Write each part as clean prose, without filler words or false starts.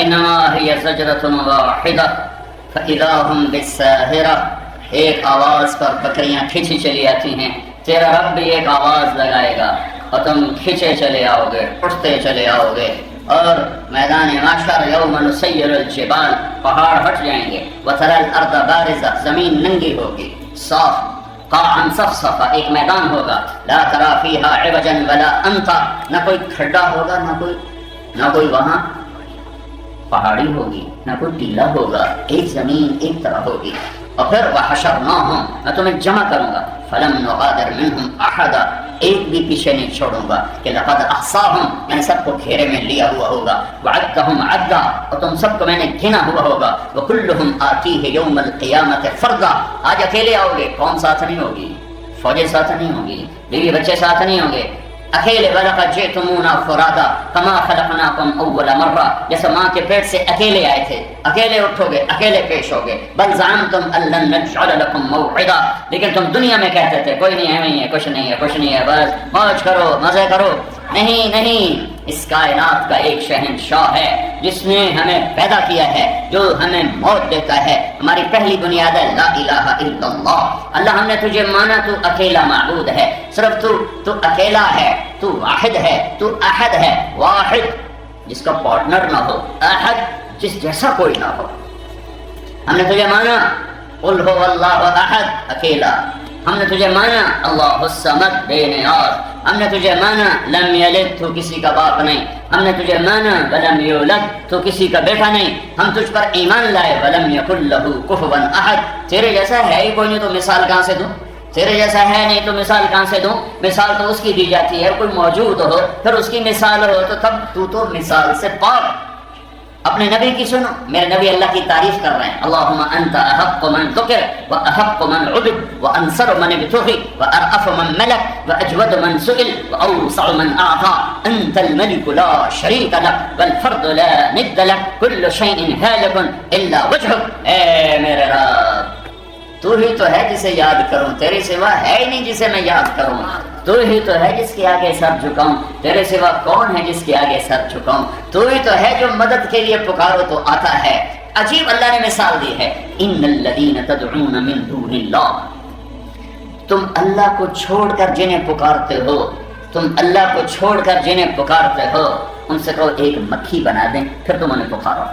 فإنما هي زجرة واحدة فإذا هم بالساهرة، ایک آواز پر بکریاں کھینچی چلی آتی ہیں، تیرا رب بھی ایک آواز لگائے گا اور تم کھینچے چلے آؤ گے، اٹھتے چلے آؤ گے، اور میدان محشر یوم نسیر الجبال، پہاڑ ہٹ جائیں گے، وتری الارض بارزہ، زمین ننگی ہوگی، صاف قاعا صفصفا، ایک میدان ہوگا، لا تری فیہا عوجا ولا امتا، نہ کوئی کھڈا ہوگا، نہ کوئی وہاں پہاڑی ہوگی، نہ کوئی ٹیلا ہوگا، ایک زمین ایک طرح ہوگی۔ اور پھر وحشرناہم، میں تمہیں جمع کروں گا، فلم نغادر منہم احدا، ایک بھی پیچھے نہیں چھوڑوں گا، کہ لقد احصاہم، میں نے سب کو گھیرے میں لیا ہوا ہوگا، وعدتہم عدا، اور تم سب کو میں نے گنا ہوا ہوگا، وکلہم آتیہ یوم القیامت فردا، آج اکیلے آؤ گے، قوم ساتھ نہیں ہوگی، فوجیں ساتھ نہیں ہوگی، بیوی بچے ساتھ نہیں ہوں گے، اکیلے، وَلَقَدْ جِئْتُمُونَا فُرَادًا كَمَا خَلَقْنَاكُمْ أَوَّلَ مَرَّةٍ، جیسے ماں کے پیٹ سے اکیلے آئے تھے، اکیلے اٹھو گے، اکیلے پیش ہوگے، بل زعمتم أن لن نجعل لكم موعدا، لیکن تم دنیا میں کہتے تھے کوئی نہیں ہے، نہیں ہے، کچھ نہیں ہے، کچھ نہیں ہے، بس موج کرو، مزے کرو۔ نہیں نہیں، اس کائنات کا ایک شہنشاہ ہے جس نے ہمیں پیدا کیا ہے، جو ہمیں موت دیتا ہے، ہماری پہلی بنیاد ہے لا الہ الا اللہ، اللہ ہم نے تجھے مانا تو اکیلا معبود ہے، صرف تو اکیلا ہے، تو واحد ہے، تو احد ہے، واحد جس کا پارٹنر نہ ہو، احد جس جیسا کوئی نہ ہو۔ ہم نے تجھے مانا قل هو اللہ احد، اکیلا، ہم نے تجھے مانا اللہ الصمد، بے نیاز، ہم نے تجھے مانا لم یلد، تو کسی کا باپ نہیں، ہم نے تجھے مانا ولم یولد، تو کسی کا بیٹا نہیں، ہم تجھ پر ایمان لائے، ولم یکن لہ کفوا احد، تیرے جیسا ہے ہی کوئی نہیں تو مثال کہاں سے دوں، تیرے جیسا ہے نہیں تو مثال کہاں سے دوں، مثال تو اس کی دی جاتی ہے، کوئی موجود ہو پھر اس کی مثال ہو، تو تب تو مثال سے پاک۔ اپنے نبی کی سنو، میرے نبی اللہ کی تعریف کر رہے ہیں، اللہم انت احق من ذکر واحق من عبد وانصر من ابتغی وارأف من ملک واجود من سئل واوسع من اعطى، انت الملک لا شریک لک والفرد لا ند لک کل شیء ہالک الا وجہک، اے میرے رب تو ہی تو ہے جسے یاد کروں، تیرے سوا ہے ہی نہیں جسے میں یاد کروں، تو ہی تو ہے جس کے آگے سر جھکاؤں، تیرے سوا کون ہے جس کے آگے سر جھکاؤں، تو ہی تو ہے جو مدد کے لیے پکارو تو آتا ہے۔ عجیب اللہ نے مثال دی ہے، ان الذین تدعون من دون اللہ، تم اللہ کو چھوڑ کر جنہیں پکارتے ہو، تم اللہ کو چھوڑ کر جنہیں پکارتے ہو، ان سے کہو ایک مکھی بنا دیں پھر تم انہیں پکارو،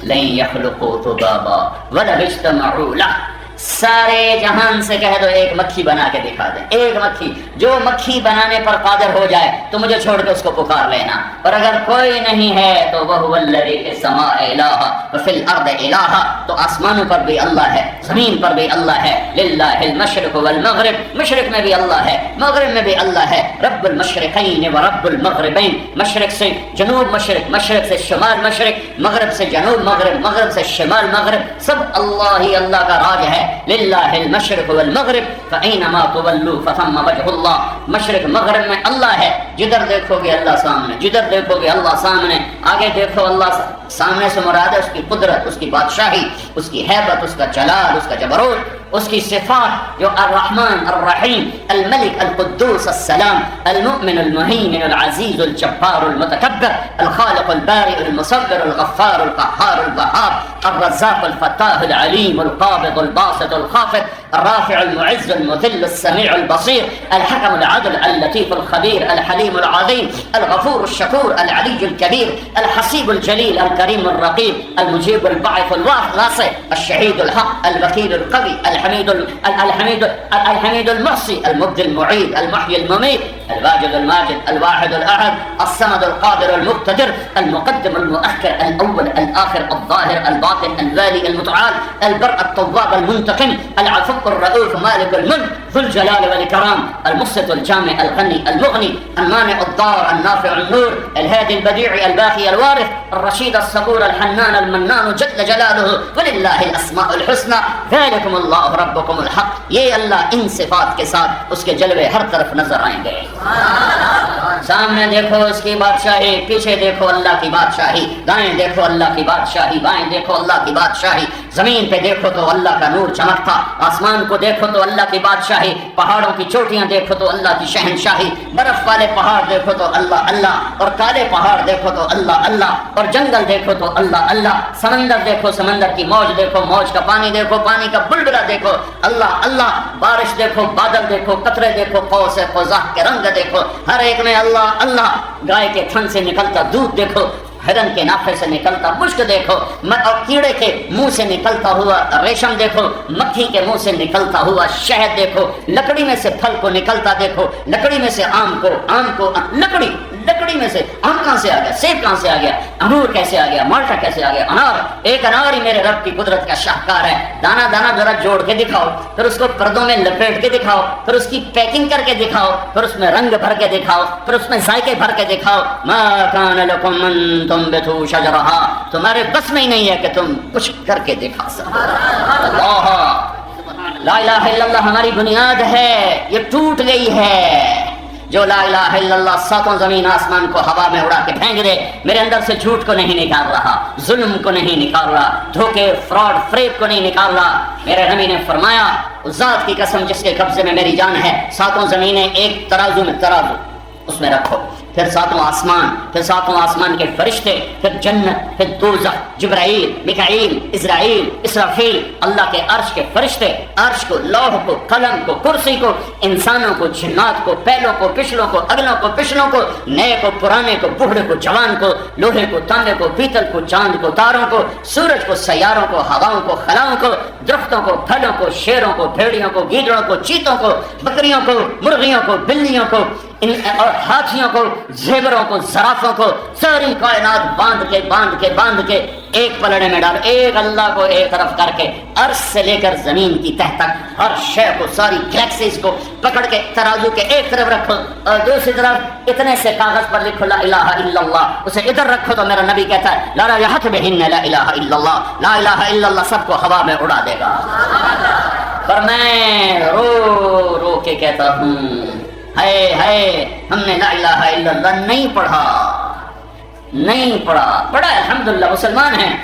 لن یخلقوا ذبابا ولو اجتمعوا لہ، سارے جہان سے کہہ دو ایک مکھی بنا کے دکھا دیں، ایک مکھی، جو مکھی بنانے پر قادر ہو جائے تو مجھے چھوڑ کے اس کو پکار لینا، اور اگر کوئی نہیں ہے تو وَهُوَ الَّذِي فِي السَّمَاءِ إِلَٰهٌ وَفِي الْأَرْضِ إِلَٰهٌ، تو آسمانوں پر بھی اللہ ہے، زمین پر بھی اللہ ہے، لِلَّهِ الْمَشْرِقُ وَالْمَغْرِبُ، مشرق میں بھی اللہ ہے، مغرب میں بھی اللہ ہے، رب المشرقین و رب المغربین، مشرق سے جنوب مشرق، مشرق سے شمال مشرق، مغرب سے جنوب مغرب، مغرب سے شمال مغرب، سب اللہ ہی اللہ کا راج ہے، للہ المشرق والمغرب فأینما تولوا فثم وجہ اللہ، مشرق مغرب میں اللہ ہے، جدھر دیکھو گے اللہ سامنے، جدھر دیکھو گے اللہ سامنے، آگے دیکھو اللہ سامنے سے مراد ہے اس کی قدرت، اس کی بادشاہی، اس کی ہیبت، اس کا جلال، اس کا جبروت، اس کی صفات جو الرحمن الرحیم الملک القدوس السلام المؤمن المهيمن العزيز الجبار المتكبر الخالق البارئ المصور الغفار القهار الوهاب الرزاق الفتاح العليم القابض الباسط الخافض الرافع المعز المذل السميع البصير الحكم العدل اللطيف الخبير الحليم العظيم الغفور الشكور العلي الكبير الحسيب الجليل الكريم الرقيب المجيب البعث الواسع الشهيد الحق الوكيل القوي الحميد المحصي المبدي المعيد المحيي المميت الواجد الماجد الواحد الأحد الصمد القادر المقتدر المقدم المؤخر الأول الآخر الظاهر الباطن الوالي المتعال البر التواب المنتقم العفو الرؤوف مالك الملك ذو الجلال والإكرام المقسط الجامع الغني المغني المانع الضار النافع النور الهادي البديع الباقي الوارث الرشيد الصبور الحنان المنان جل جلاله ولله الأسماء الحسنى ذلكم اللہ ربکم الحق، یہ اللہ ان صفات کے ساتھ اس کے جلوے ہر طرف نظر آئیں گے، سامنے دیکھو اس کی بادشاہی، پیچھے دیکھو اللہ کی بادشاہی، دائیں دیکھو اللہ کی بادشاہی، بائیں دیکھو اللہ کی بادشاہی، زمین پہ دیکھو تو اللہ کا نور چمکتا، آسمان کو دیکھو تو اللہ کی بادشاہی، پہاڑوں کی چوٹیاں دیکھو تو اللہ کی شہنشاہی، برف والے پہاڑ دیکھو تو اللہ اللہ، اور کالے پہاڑ دیکھو تو اللہ اللہ، اور جنگل دیکھو تو اللہ اللہ، سمندر دیکھو، سمندر کی موج دیکھو، موج کا پانی دیکھو، پانی کا بلبلا دیکھو، اللہ اللہ، بارش دیکھو، بادل دیکھو، قطرے دیکھو، قوس قزح کے رنگ دیکھو، ہر ایک میں اللہ اللہ، گائے کے تھن سے نکلتا دودھ دیکھو، ہرن کے ناخے سے نکلتا مشک دیکھو، اور کیڑے کے منہ سے نکلتا ہوا ریشم دیکھو، مکھی کے منہ سے نکلتا ہوا شہد دیکھو، لکڑی میں سے پھل کو نکلتا دیکھو، لکڑی میں سے آم کو لکڑی میں سے آم کہاں سے آ گیا، سیب کہاں سے آ گیا، انگور کیسے آ گیا، مالٹا کیسے آ گیا، انار، ایک انار ہی میرے رب کی قدرت کا شاہکار ہے، دانا دانا ذرا جوڑ کے دکھاؤ، پھر اس کو پردوں میں لپیٹ کے دکھاؤ، پھر اس کی پیکنگ کر کے دکھاؤ، پھر اس میں رنگ بھر کے دکھاؤ، پھر اس میں ذائقے بھر کے دکھاؤ، ما کان لکم ان تنبتوا شجرہا، تمہارے بس میں ہی نہیں ہے کہ تم کچھ کر کے دکھا سکو۔ اللہ، لا الہ الا اللہ ہماری بنیاد ہے، یہ ٹوٹ گئی ہے۔ جو لا الہ الا اللہ ساتوں زمین آسمان کو ہوا میں اڑا کے پھینک دے، میرے اندر سے جھوٹ کو نہیں نکال رہا، ظلم کو نہیں نکال رہا، دھوکے فراڈ فریب کو نہیں نکال رہا۔ میرے نبی نے فرمایا، اس ذات کی قسم جس کے قبضے میں میری جان ہے، ساتوں زمینیں ایک ترازو میں ترازو اس میں رکھو، پھر ساتوں آسمان کے فرشتے، پھر جنت، پھر دوزخ، جبرائیل، میکائیل، اسرائیل، اسرافیل، اللہ کے عرش کے فرشتے، عرش کو، لوح کو، قلم کو، کرسی کو، انسانوں کو، جنات کو، پہلوں کو، پچھلوں کو، اگلوں کو، پچھلوں کو، نئے کو، پرانے کو، بوڑھے کو، جوان کو، لوہے کو، تانبے کو، پیتل کو، چاند کو، تاروں کو، سورج کو، سیاروں کو، ہواؤں کو، خلاؤں کو، درختوں کو، پھلوں کو، شیروں کو، بھیڑیوں کو، گیدڑوں کو، چیتوں کو، بکریوں کو، مرغیوں کو، بلیوں کو، اور ہاتھیوں کو، زیوروں کو، زرافوں کو، ساری کائنات باندھ کے ایک پلڑے میں ڈال، ایک اللہ کو ایک طرف کر کے، عرش سے لے کر زمین کی تہ تک ہر شے کو، ساری گلیکسیز کو پکڑ کے ترازو کے ایک طرف رکھو، اور دوسری طرف اتنے سے کاغذ پر لکھو لا الہ الا اللہ، اسے ادھر رکھو تو میرا نبی کہتا ہے لا رجحت بہن لا الہ الا اللہ، لا الہ الا اللہ سب کو ہوا میں اڑا دے گا۔ پر میں رو رو کے کہتا ہوں، ہے ہم نے لا الہ الا اللہ نہیں پڑھا الحمدللہ، مسلمان ہیں،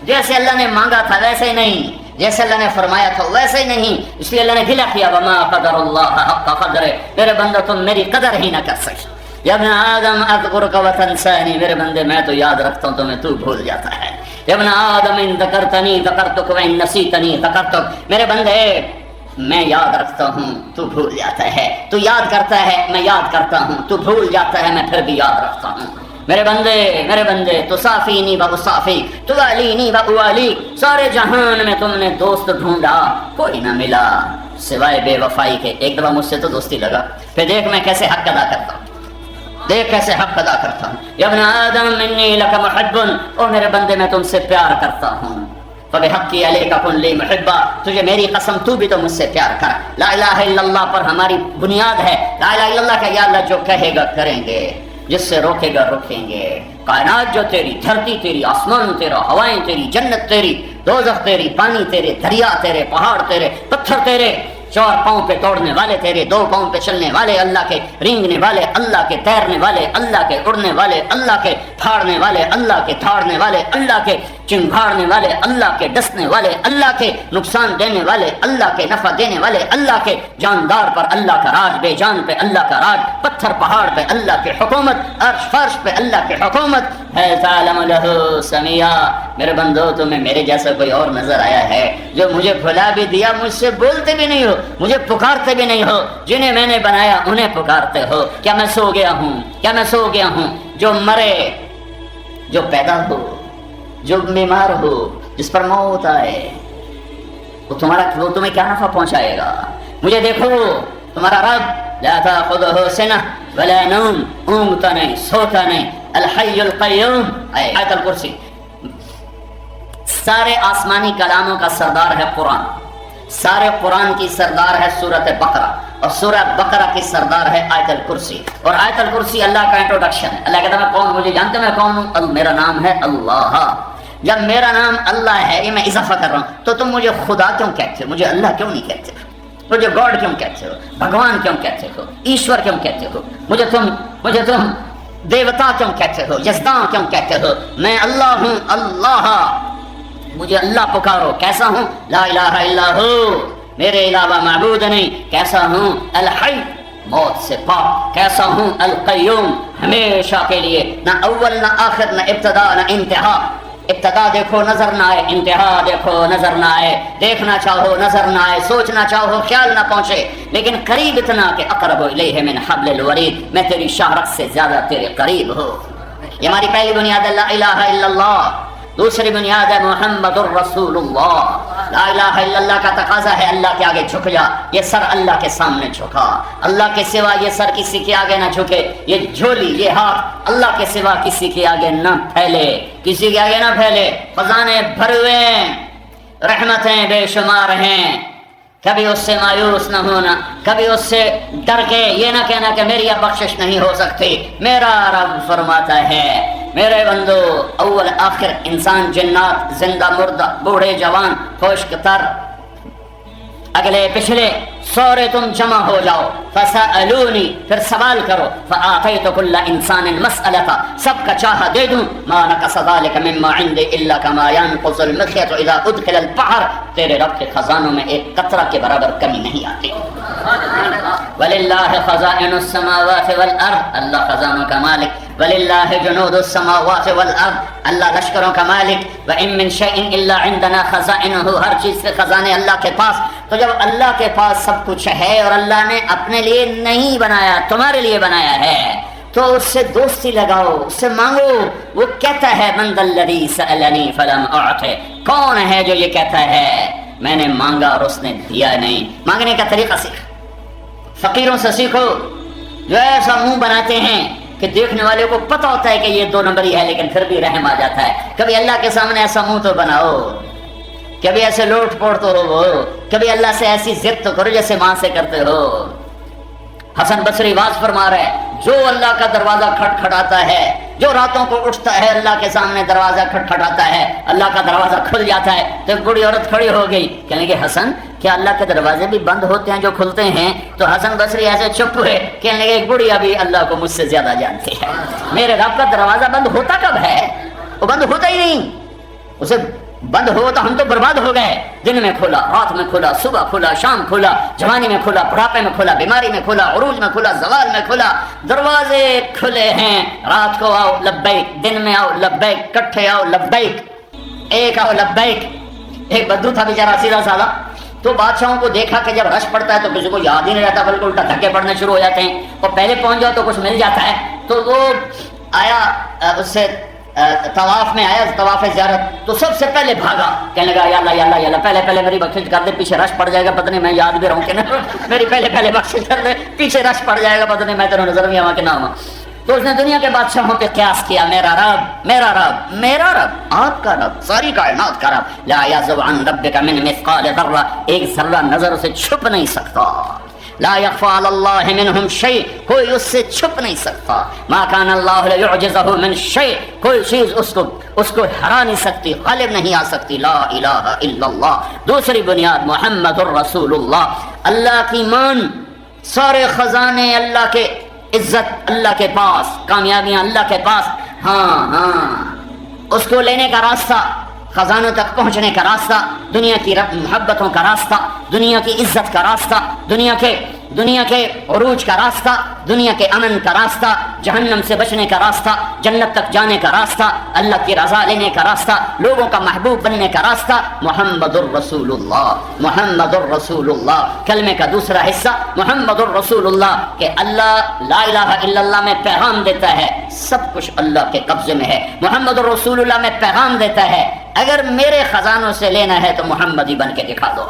جیسے اللہ نے مانگا تھا ویسے ہی نہیں، جیسے اللہ نے فرمایا تھا ویسے ہی نہیں، اس لیے اللہ نے گلہ کیا وما قدر اللہ حق قدرہ، میرے بندہ تم میری قدر ہی نہ کر سکے۔ یا ابن آدم اذکرک وتنسانی، میرے بندے میں تو یاد رکھتا ہوں تمہیں تو بھول جاتا ہے۔ یا ابن آدم ان ذکرتنی ذکرتک وان نسیتنی ذکرتک، میرے بندے میں یاد رکھتا ہوں تو بھول جاتا ہے، تو یاد کرتا ہے میں یاد کرتا ہوں، تو بھول جاتا ہے میں پھر بھی یاد رکھتا ہوں۔ میرے بندے تو صافینی و صافی، تو والینی و والی، سارے جہان میں تم نے دوست ڈھونڈا کوئی نہ ملا سوائے بے وفائی کے، ایک دفعہ مجھ سے تو دوستی لگا، پھر دیکھ میں کیسے حق ادا کرتا ہوں، یا ابن آدم انی لک محب، او میرے بندے میں تم سے پیار کرتا ہوں، فبحقی علیک کن لی محبا، تجھے میری قسم تو بھی تو مجھ سے پیار کر۔ لا الہ الا اللہ پر ہماری بنیاد ہے، لا الہ الا اللہ کا یا اللہ جو کہے گا کریں گے، جس سے روکے گا رکیں گے۔ کائنات جو تیری، دھرتی تیری، آسمان تیرا، ہوائیں تیری، جنت تیری، دوزخ تیری، پانی تیرے، دریا تیرے، پہاڑ تیرے، پتھر تیرے، چار پاؤں پہ توڑنے والے تیرے، دو پاؤں پہ چلنے والے اللہ کے، رینگنے والے اللہ کے، تیرنے والے اللہ کے، اڑنے والے اللہ کے، پھاڑنے والے اللہ کے، تھاڑنے والے اللہ کے، چنگھاڑنے والے اللہ کے، ڈسنے والے اللہ کے، نقصان دینے والے اللہ کے، نفع دینے والے اللہ کے، جاندار پر اللہ کا راج، بے جان پہ اللہ کا راج، پتھر پہاڑ پہ اللہ کی حکومت، عرش فرش پہ اللہ کی حکومت ہے۔ تعلم لہ سمیع، میرے بندو تمہیں میرے جیسا کوئی اور نظر آیا ہے جو مجھے بھلا بھی دیا، مجھ سے بولتے بھی نہیں ہو، مجھے پکارتے بھی نہیں ہو، جنہیں میں نے بنایا انہیں پکارتے ہو؟ کیا میں سو گیا ہوں؟ جو مرے، جو پیدا ہو، جو بیمار ہو، جس پر موت آئے، وہ تمہیں کیا نفع پہنچائے گا؟ مجھے دیکھو، تمہارا رب لا تأخذہ سنہ ولا نوم، اونگتا نہیں، سوتا نہیں، الحی القیوم، آیت الکرسی۔ سارے آسمانی کلاموں کا سردار ہے قرآن، سارے قرآن کی سردار ہے سورۃ بقرہ، اور سورہ بقرہ کی سردار ہے آیت الکرسی، اور آیت الکرسی اللہ کا انٹروڈکشن ہے۔ اللہ کہتا ہے میں کون، مجھے جانتے میں کون ہوں؟ میرا نام ہے اللہ۔ جب میرا نام اللہ ہے، یہ میں اضافہ کر رہا ہوں، تو تم مجھے خدا کیوں کہتے ہو؟ مجھے اللہ کیوں نہیں کہتے ہو؟ مجھے گاڈ کیوں کہتے ہو؟ بھگوان کیوں کہتے ہو؟ ایشور کیوں کہتے ہو؟ مجھے تم دیوتا کیوں کہتے ہو؟ یزداں کیوں کہتے ہو؟ میں اللہ ہوں، اللہ مجھے اللہ پکارو، کیسا ہوں؟ لا الہ الا ہو، میرے علاوہ معبود نہیں، کیسا ہوں؟ الحی، موت سے پاک، کیسا ہوں؟ القیوم، ہمیشہ کے لیے، نہ اول نہ آخر نہ ابتدا نہ انتہا، ابتدا دیکھو نظر نہ آئے، انتہا دیکھو نظر نہ آئے، دیکھنا چاہو نظر نہ آئے، سوچنا چاہو خیال نہ پہنچے، لیکن قریب اتنا کہ اقرب الیہ من حبل الورید، میں تیری شاہرگ سے زیادہ تیرے قریب ہوں۔ یہ ہماری پہلی بنیاد ہے لا الہ الا اللہ، دوسری بنیاد ہے محمد الرسول اللہ۔ لا الہ الا اللہ کا تقاضا ہے اللہ کے آگے جھک جا، یہ سر اللہ کے سامنے جھکا، اللہ کے سوا یہ سر کسی کے آگے نہ جھکے، یہ جھولی یہ ہاتھ اللہ کے سوا کسی کے آگے نہ پھیلے، کسی کے آگے نہ پھیلے۔ خزانے بھرے ہوئے ہیں، رحمتیں بے شمار ہیں، کبھی اس سے مایوس نہ ہونا، کبھی اس سے ڈر کے یہ نہ کہنا کہ میری اب بخشش نہیں ہو سکتی۔ میرا رب فرماتا ہے میرے بندو، اول آخر انسان جنات، زندہ مردہ، بوڑھے جوان، خشک تر، اگلے پچھلے سورے تم جمع ہو جاؤ، فسألونی، پھر سوال کرو، فآتیت کل انسان مسألتا، سب کا چاہا دے دوں، ما نقص ذلک مما عندی الا کما ينقص المخيط اذا ادخل البحر، تیرے رب کے خزانوں میں ایک قطرہ کے برابر کمی نہیں آتی۔ وَلِلَّهِ خَزَائِنُ السَّمَاوَاتِ وَالْأَرْضِ، اللہ خزانوں کا مالک، وَلِلَّهِ جُنُودُ السَّمَاوَاتِ وَالْأَرْضِ، اللہ لشکروں کا مالک، وَإِن مِّن شَيْءٍ إِلَّا عِندَنَا خَزَائِنُهُ، ہر چیز کے خزانے اللہ کے پاس۔ تو جب اللہ کے پاس سب کچھ ہے اور اللہ نے اپنے لیے نہیں بنایا، تمہارے لیے بنایا ہے، تو اس سے دوستی لگاؤ، اس سے مانگو۔ وہ کہتا ہے من ذا الذی سألنی فلم أعطه، کون ہے جو یہ کہتا ہے میں نے مانگا اور اس نے دیا نہیں۔ مانگنے کا طریقہ سیکھ، فقیروں سے سیکھو جو ایسا منہ بناتے ہیں کہ دیکھنے والے کو پتہ ہوتا ہے کہ یہ دو نمبری ہے لیکن پھر بھی رحم آ جاتا ہے۔ کبھی اللہ کے سامنے ایسا منہ تو بناؤ، کبھی ایسے لوٹ پوٹ تو ہو، کبھی اللہ سے ایسی ضد تو کرو جیسے ماں سے کرتے ہو۔ حسن بصری واز فرما رہے ہیں جو اللہ کا دروازہ کھٹکھٹاتا ہے، جو راتوں کو اٹھتا ہے اللہ کے سامنے دروازہ کھٹکھٹاتا ہے، اللہ کا دروازہ کھل جاتا ہے۔ تو ایک بوڑھی عورت کھڑی ہو گئی، کہنے لگے حسن کیا اللہ کے دروازے بھی بند ہوتے ہیں جو کھلتے ہیں؟ تو حسن بصری ایسے چپ ہوئے، کہنے لگے ایک بوڑھی ابھی اللہ کو مجھ سے زیادہ جانتی ہے، میرے رب کا دروازہ بند ہوتا کب ہے؟ وہ بند ہوتا ہی نہیں، اسے بند ہو تو ہم تو برباد ہو گئے۔ دن میں کھلا، رات میں کھلا، صبح کھلا، شام کھلا، جوانی میں کھلا، بڑھاپے میں کھلا، بیماری میں کھلا، عروج میں کھلا، زوال میں کھلا، دروازے کھلے ہیں۔ رات کو آؤ لبیک، دن میں آؤ لبیک، کٹھے آؤ لبیک، ایک آؤ لبیک۔ ایک بدو تھا بیچارہ سیدھا سادہ، تو بادشاہوں کو دیکھا کہ جب رش پڑتا ہے تو کسی کو یاد ہی نہیں رہتا بلکہ الٹا دھکے پڑنے شروع ہو جاتے ہیں، اور پہلے پہنچ جاؤ تو کچھ مل جاتا ہے۔ تو وہ آیا، اس سے طواف میں آیا، طواف زیارت، تو سب سے پہلے بھاگا، کہنے لگا یا اللہ یا اللہ یا اللہ، پہلے میری بخشش کر دے، پیچھے رش پڑ جائے گا، پتہ نہیں میں یاد بھی رہوں کہ نہیں، میری پہلے بخشش کر دے، پیچھے رش پڑ جائے گا، پتہ نہیں میں تیرے نظر میں آواں کہ نہ آواں۔ تو اس نے دنیا کے بادشاہوں پہ قیاس کیا، میرا رب میرا رب میرا رب، آپ کا رب، ساری کائنات کا رب، لا یعزب عن ربک من مثقال ذرہ، ایک ذرہ نظر سے چھپ نہیں سکتا، لا یخفی علی اللہ منہم شیء، کوئی اس سے چھپ نہیں سکتا، ما کان اللہ لیعجزہ من شیء، کوئی چیز اس کو ہرا نہیں سکتی، غالب نہیں آ سکتی، لا الہ الا اللہ۔ دوسری بنیاد محمد الرسول اللہ، اللہ کی مان، سارے خزانے اللہ کے، عزت اللہ کے پاس، کامیابیاں اللہ کے پاس، ہاں اس کو لینے کا راستہ، خزانوں تک پہنچنے کا راستہ، دنیا کی محبتوں کا راستہ، دنیا کی عزت کا راستہ، دنیا کے عروج کا راستہ، دنیا کے امن کا راستہ، جہنم سے بچنے کا راستہ، جنت تک جانے کا راستہ، اللہ کی رضا لینے کا راستہ، لوگوں کا محبوب بننے کا راستہ، محمد الرسول اللہ، محمد الرسول اللہ۔ کلمے کا دوسرا حصہ محمد الرسول اللہ، کہ اللہ لا الہ الا اللہ میں پیغام دیتا ہے سب کچھ اللہ کے قبضے میں ہے، محمد الرسول اللہ میں پیغام دیتا ہے اگر میرے خزانوں سے لینا ہے تو محمد ہی بن کے دکھا دو۔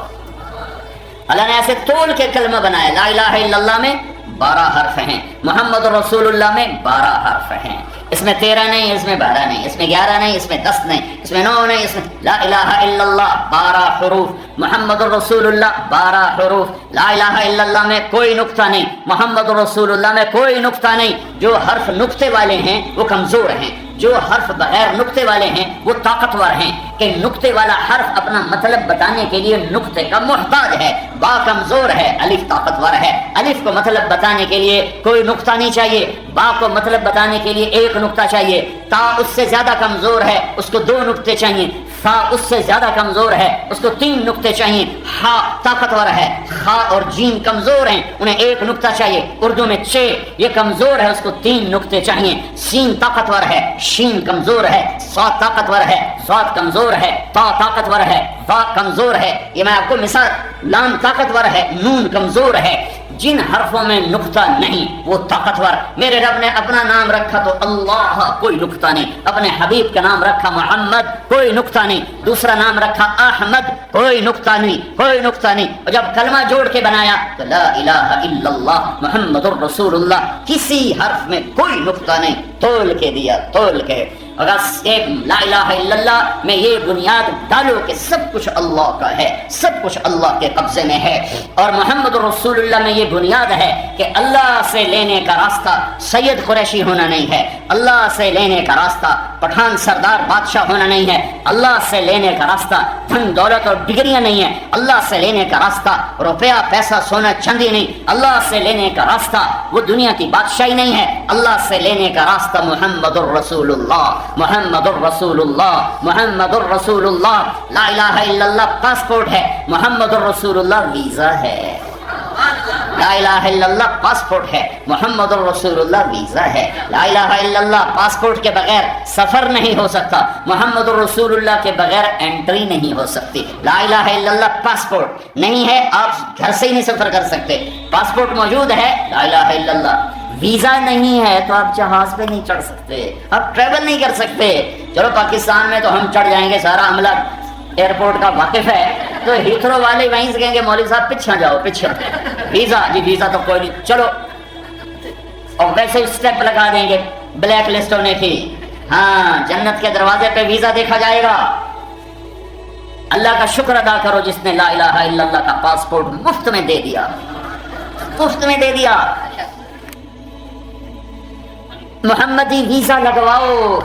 اللہ نے ایسے تول کے کلمہ بنایا، لا الہ الا اللہ میں 12 حرف ہیں، محمد رسول اللہ میں 12 حرف ہیں، اس میں 13 نہیں، اس میں 12 نہیں، اس میں 11 نہیں، اس میں 10 نہیں، اس میں 9 نہیں، اس میں لا الہ الا اللہ 12 حروف، محمد رسول اللہ 12 حروف، لا الہ الا اللہ میں کوئی نقطہ نہیں، محمد رسول اللہ میں کوئی نقطہ نہیں۔ جو حرف نقطے والے ہیں وہ کمزور ہیں، جو حرف بغیر نقطے والے ہیں وہ طاقتور ہیں، کہ نقطے والا حرف اپنا مطلب بتانے کے لیے نقطے کا محتاج ہے، با کمزور ہے، الف طاقتور ہے، الف کو مطلب بتانے کے لیے کوئی نقطہ نہیں چاہیے، با کو مطلب بتانے کے لیے ایک نقطہ چاہیے، تا اس سے زیادہ کمزور ہے، اس کو 2 نقطے چاہیے، سا اس سے زیادہ کمزور ہے، اس کو 3 نقطے چاہیے. ہا طاقتور ہے، خا اور جیم کمزور ہیں، انہیں 1 نقطہ چاہیے. اردو میں چ یہ کمزور ہے، اس کو 3 نقطے چاہیے. سین طاقتور ہے، شین کمزور ہے، صاد طاقتور ہے، ضاد کمزور ہے، تا طاقتور ہے، وا کمزور ہے. یہ میں آپ کو مثال. لام طاقتور ہے، نون کمزور ہے. جن حرفوں میں نقطہ نہیں وہ طاقتور. میرے رب نے اپنا نام رکھا تو اللہ، کوئی نقطہ نہیں. اپنے حبیب کا نام رکھا محمد، کوئی نقطہ نہیں. دوسرا نام رکھا احمد، کوئی نقطہ نہیں، کوئی نقطہ نہیں. اور جب کلمہ جوڑ کے بنایا تو لا الہ الا اللہ محمد الرسول اللہ، کسی حرف میں کوئی نقطہ نہیں. تول کے دیا، تول کے. اگر ایک لا الہ الا اللہ میں یہ بنیاد ڈالو کہ سب کچھ اللہ کا ہے، سب کچھ اللہ کے قبضے میں ہے، اور محمد رسول اللہ میں یہ بنیاد ہے کہ اللہ سے لینے کا راستہ سید قریشی ہونا نہیں ہے، اللہ سے لینے کا راستہ پٹھان سردار بادشاہ ہونا نہیں ہے، اللہ سے لینے کا راستہ دھن دولت اور ڈگریاں نہیں ہے، اللہ سے لینے کا راستہ روپیہ پیسہ سونا چاندی نہیں، اللہ سے لینے کا راستہ وہ دنیا کی بادشاہی نہیں ہے. اللہ سے لینے کا راستہ محمد الرسول اللہ، محمد الرسول اللہ، محمد الرسول اللہ. لا الہ الا اللہ پاسپورٹ ہے، محمد الرسول اللہ ویزا ہے. لا الہ الا اللہ پاسپورٹ ہے، محمد الرسول اللہ ویزا ہے. لا الہ الا اللہ پاسپورٹ کے بغیر سفر نہیں ہو سکتا، محمد الرسول اللہ کے بغیر انٹری نہیں ہو سکتی. لا الہ الا اللہ پاسپورٹ نہیں ہے، آپ گھر سے ہی نہیں سفر کر سکتے. پاسپورٹ موجود ہے، لا الہ الا اللہ. ویزا نہیں ہے تو آپ جہاز پہ نہیں چڑھ سکتے، آپ ٹریول نہیں کر سکتے. چلو پاکستان میں تو ہم چڑھ جائیں گے، سارا عملہ ایئرپورٹ کا واقف ہے، تو ہیتھرو والے وہیں سے کہیں گے مولوی صاحب پیچھے جاؤ پیچھے. ویزا جی ویزا تو کوئی نہیں، چلو. اور ویسے اسٹیپ لگا دیں گے بلیک لسٹ ہونے کی. ہاں جنت کے دروازے پہ ویزا دیکھا جائے گا. اللہ کا شکر ادا کرو جس نے لا الہ الا اللہ کا پاسپورٹ مفت میں دے دیا، مفت میں دے دیا. محمدی ویزا لگواؤ،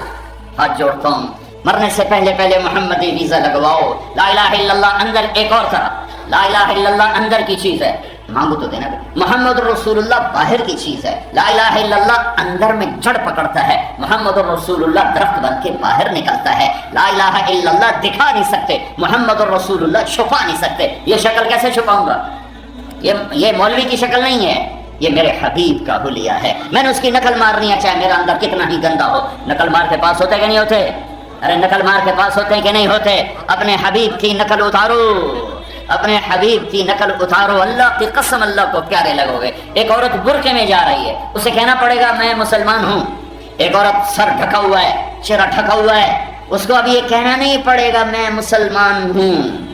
ہاتھ جوڑتا ہوں، مرنے سے پہلے پہلے محمدی ویزا لگواؤ. لا الہ الا اللہ اندر ایک اور طرح، لا الہ الا اللہ اندر کی چیز ہے، مانگو تو دینا. محمد الرسول اللہ باہر کی چیز ہے. لا الہ الا اللہ اندر میں جڑ پکڑتا ہے، محمد الرسول اللہ درخت بن کے باہر نکلتا ہے. لا الہ الا اللہ دکھا نہیں سکتے، محمد الرسول اللہ چھپا نہیں سکتے. یہ شکل کیسے چھپاؤں گا؟ یہ مولوی کی شکل نہیں ہے، یہ میرے حبیب کا حلیہ ہے. میں نے اس کی نقل مارنی ہے چاہے میرا اندر کتنا ہی گندا ہو. نقل مار کے پاس ہوتے کہ نہیں ہوتے؟ ارے نقل مار کے پاس ہوتے کہ نہیں ہوتے؟ اپنے حبیب کی نقل اتارو، اپنے حبیب کی نقل اتارو. اللہ کی قسم اللہ کو پیارے لگو گے. ایک عورت برقعے میں جا رہی ہے، اسے کہنا پڑے گا میں مسلمان ہوں. ایک عورت سر ڈھکا ہوا ہے، چہرہ ڈھکا ہوا ہے، اس کو ابھی یہ کہنا نہیں پڑے گا میں مسلمان ہوں.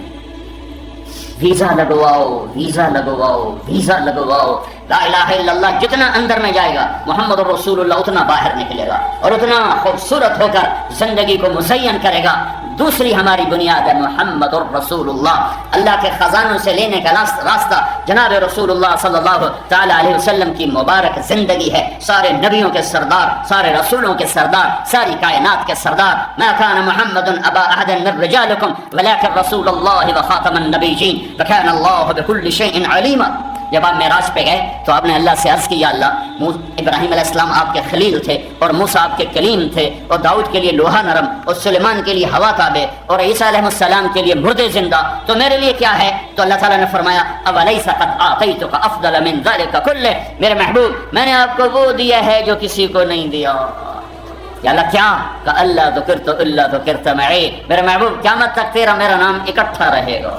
ویزا لگواؤ، ویزا لگواؤ، ویزا لگواؤ. لا الہ الا اللہ جتنا اندر میں جائے گا محمد الرسول اللہ اتنا باہر نکلے گا اور اتنا خوبصورت ہو کر زندگی کو مزین کرے گا. دوسری ہماری بنیاد ہے محمد الرسول اللہ. اللہ کے خزانوں سے لینے کا راستہ جناب رسول اللہ صلی اللہ تعالی علیہ وسلم کی مبارک زندگی ہے. سارے نبیوں کے سردار، سارے رسولوں کے سردار، ساری کائنات کے سردار. ما كان محمد ابا احد من رجالكم ولكن رسول الله وخاتم النبيين وكان الله بكل شيء عليما. جب آپ معراج پہ گئے تو آپ نے اللہ سے عرض کی، یا اللہ ابراہیم علیہ السلام آپ کے خلیل تھے اور موسیٰ آپ کے کلیم تھے، اور داؤد کے لیے لوہا نرم، اور سلیمان کے لیے ہوا تابع، اور عیسیٰ علیہ السلام کے لیے مردے زندہ، تو میرے لیے کیا ہے؟ تو اللہ تعالیٰ نے فرمایا اولیس قد اعطیتک افضل من ذلک کلہ، میرے محبوب میں نے آپ کو وہ دیا ہے جو کسی کو نہیں دیا. یا اللہ کیا؟ کہ اللہ ذکرت الا ذکرت معی، میرے محبوب قیامت تک تیرا میرا نام اکٹھا رہے گا،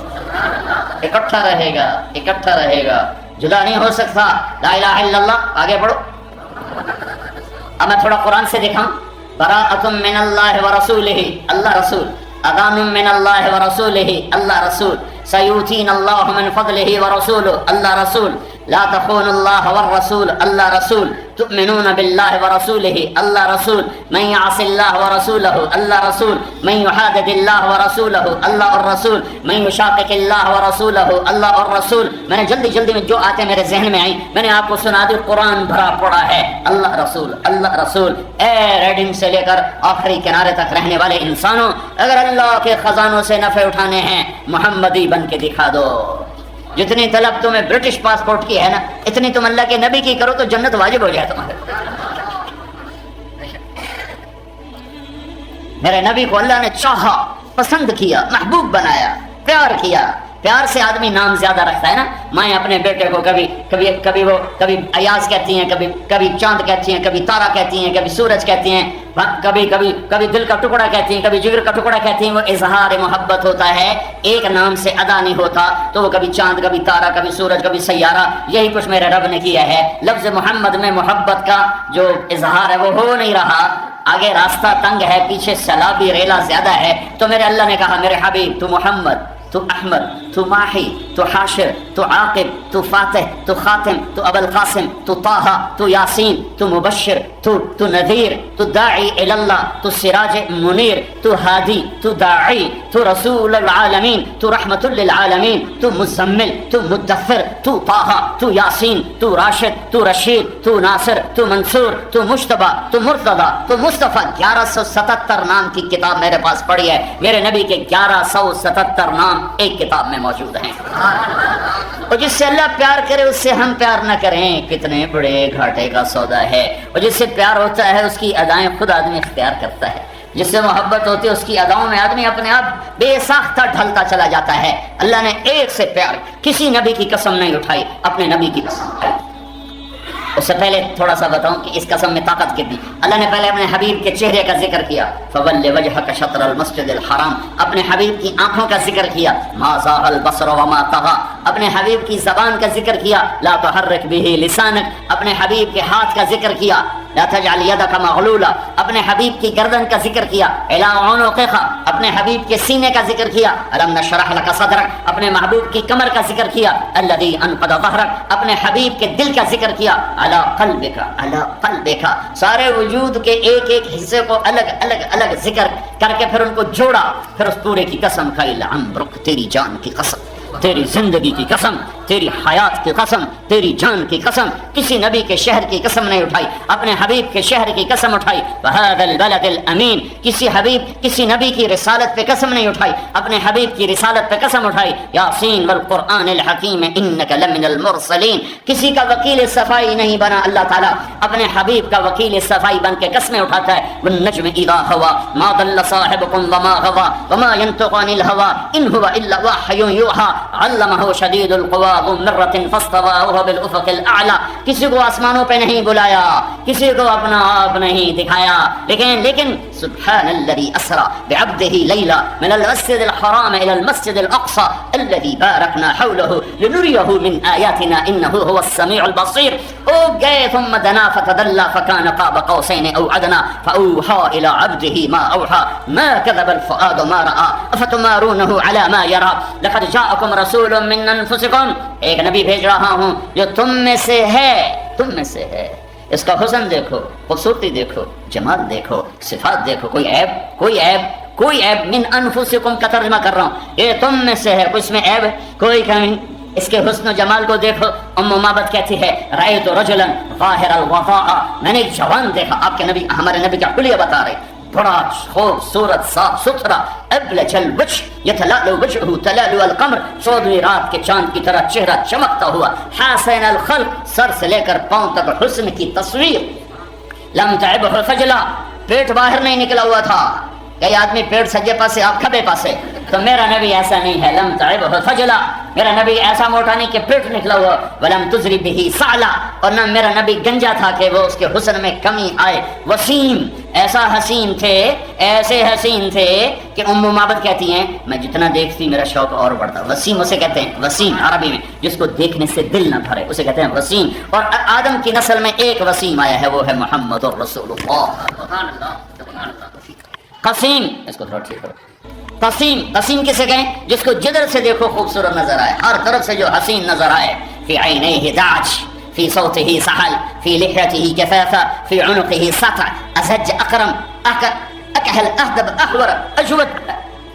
اکٹھا رہے گا، اکٹھا رہے گا، جدا نہیں ہو سکتا. لا الہ الا اللہ. آگے بڑھو. اب میں تھوڑا قرآن سے دکھاؤں. براءۃ من اللہ ورسولہ، اللہ رسول. اذان من اللہ ورسولہ، اللہ رسول. سیؤتینا اللہ من فضلہ ورسولہ، اللہ رسول. لا تخونوا اللہ والرسول، اللہ رسول. تؤمنون باللہ ورسولہ، اللہ رسول. من یعص اللہ ورسولہ، اللہ رسول. من یحادد اللہ ورسولہ، اللہ الرسول. من یشاقق اللہ ورسولہ، اللہ الرسول. میں نے جلدی جلدی میں جو آتے میرے ذہن میں آئیں میں نے آپ کو سنا دی. قرآن بھرا پڑا ہے اللہ رسول، اللہ رسول. اے ریڈنگ سے لے کر آخری کنارے تک رہنے والے انسانوں، اگر اللہ کے خزانوں سے نفع اٹھانے ہیں محمدی بن کے دکھا دو. جتنی طلب تمہیں برٹش پاسپورٹ کی ہے نا، اتنی تم اللہ کے نبی کی کرو تو جنت واجب ہو جائے تمہارے. میرے نبی کو اللہ نے چاہا پسند کیا، محبوب بنایا، پیار کیا. پیار سے آدمی نام زیادہ رکھتا ہے نا. مائیں اپنے بیٹے کو کبھی ایاز کہتی ہیں، کبھی چاند کہتی ہیں، کبھی تارا کہتی ہیں، کبھی سورج کہتی ہیں، کبھی دل کا ٹکڑا کہتی ہیں، کبھی جگر کا ٹکڑا کہتی ہیں. وہ اظہار محبت ہوتا ہے، ایک نام سے ادا نہیں ہوتا. تو وہ کبھی چاند، کبھی تارا، کبھی سورج، کبھی سیارہ. یہی کچھ میرے رب نے کیا ہے. لفظ محمد میں محبت کا جو اظہار ہے وہ ہو نہیں رہا. آگے راستہ تنگ ہے، پیچھے سیلابی ریلا زیادہ ہے. تو میرے اللہ نے کہا میرے حبیب تو محمد، تو احمد، تو ماہی، تو حاشر، تو عاقب، تو فاتح، تو خاتم، تو ابو القاسم، تو طه، تو یاسین، تو مبشر، تو نذیر، تو داعی اللہ، تو سراج منیر، تو ہادی، تو داعی، تو رسول العالمین، تو رحمت للعالمین، تو مزمل، تو مدثر، تو طه، تو یاسین، تو راشد، تو رشید، تو ناصر، تو منصور، تو مجتبی، تو مرتضی، تو مصطفیٰ. 1177 نام کی کتاب میرے پاس پڑی ہے. میرے نبی کے 1177 نام ایک کتاب میں موجود ہیں. اور جس سے اللہ پیار کرے اس سے ہم پیار نہ کریں، کتنے بڑے گھاٹے کا سودا ہے. اور جس سے پیار ہوتا ہے اس کی ادائیں خود آدمی اختیار کرتا ہے. جس سے محبت ہوتی ہے اس کی اداؤں میں آدمی اپنے آپ بے ساختہ ڈھلتا چلا جاتا ہے. اللہ نے ایک سے پیار، کسی نبی کی قسم نہیں اٹھائی، اپنے نبی کی قسم. اس سے پہلے تھوڑا سا بتاؤں کہ اس قسم میں طاقت کتنی. اللہ نے پہلے اپنے حبیب کے چہرے کا ذکر کیا، فول وجهك شطر المسجد الحرام. اپنے حبیب کی آنکھوں کا ذکر کیا، ما زاغ البصر وما طغى. اپنے حبیب کی زبان کا ذکر کیا، لا تحرك به لسانك. اپنے حبیب کے ہاتھ کا ذکر کیا، لا تجعل يدك مغلولا. اپنے حبیب کی گردن کا ذکر کیا، الى عنقك. اپنے حبیب کے سینے کا ذکر کیا، الم نشرح لك صدرك. اپنے محبوب کی کمر کا ذکر کیا، الذي انقض ظهرك. اپنے حبیب کے دل کا ذکر کیا، علی قلبک. سارے وجود کے ایک ایک حصے کو الگ ذکر کر کے پھر ان کو جوڑا. پھر اس پورے کی قسم کھائی، لعمرک، تیری جان کی قسم، تیری زندگی کی قسم، تیری حیات کی قسم، تیری جان کی قسم. کسی نبی کے شہر کی قسم نہیں اٹھائی، اپنے حبیب کے شہر کی قسم اٹھائی. وہذا البلد الامین. کسی نبی کی رسالت پہ قسم نہیں اٹھائی، اپنے حبیب کی رسالت پہ قسم اٹھائی. یاسین والقرآن الحکیم انک لمن المرسلین. کسی کا وکیل صفائی نہیں بنا اللہ تعالیٰ، اپنے حبیب کا وکیل صفائی بن کے قسمیں اٹھاتا ہے. والنجم اذا هوى ما ضل صاحبكم وما غوى وما ينطق عن الهوى ان هو الا وحی یوحى علمه شدید القوى ذو مرة فاستوى وهو بالافق الاعلى. کسی کو آسمانوں پہ نہیں بلایا، کسی کو اپنا آپ نہیں دکھایا، لیکن سبحان الذي اسرى بعبده ليلا من المسجد الحرام الى المسجد الاقصى الذي باركنا حوله لنريه من آياتنا انه هو السميع البصير. او گئے ثم دنا فتدلى فكان قاب قوسين او ادنى فاوحى الى عبده ما اوحى ما كذب الفؤاد ما راى افتمارونه على ما يرى لقد جاءكم رسول من انفسكم. ایک نبی بھیج رہا ہوں جو تم میں سے ہے. اس کا حسن دیکھو، خوبصورتی دیکھو، جمال دیکھو، صفات دیکھو. کوئی عیب من انفسکم کا ترجمہ کر رہا ہوں، یہ تم میں سے ہے، اس میں عیب کوئی کمی. اس کے حسن و جمال کو دیکھو. ام مابد کہتی ہے رأیت رجلا ظاہر الوفاء. میں نے ایک جوان دیکھا. آپ کے نبی، ہمارے نبی کا حلیہ بتا رہے، بڑا خوبصورت، صاف ستھرا، ابلج الوجه يتلألؤ وجهه تلألؤ القمر. 14ویں رات کے چاند کی طرح چہرہ چمکتا ہوا. حسن الخلق، سر سے لے کر پاؤں تک حسن کی تصویر. لم تعبه خجلا، پیٹ باہر نہیں نکلا ہوا تھا. کئی آدمی پیٹ سجے پاسے، آپ کھبے پاسے. تو میرا نبی ایسا نہیں ہے. لم تعبه خجلا، میرا نبی ایسا موٹا نہیں کہ پیٹ نکلا ہوا. ولم تزری به سعلا، اور نہ میرا نبی گنجا تھا کہ وہ اس کے حسن میں کمی آئے. وسیم، ایسے حسین تھے کہ ام مابد کہتی ہیں میں جتنا دیکھتی میرا شوق اور بڑھتا. وسیم اسے کہتے ہیں، وسیم عربی میں جس کو دیکھنے سے دل نہ بھرے اسے کہتے ہیں وسیم. اور آدم کی نسل میں ایک وسیم آیا ہے، وہ ہے محمد الرسول اللہ. قسیم، اس کو تھوڑا ٹھیک کرو. قسیم کسے کہیں؟ جس کو جدر سے دیکھو خوبصورت نظر آئے، ہر طرف سے جو حسین نظر آئے. فی عینیہ داج، فی صوتہ سحل، فی لحیتہ کفافہ، فی عنقہ سطع، ازج اقرم، اکحل اہدب احور اجود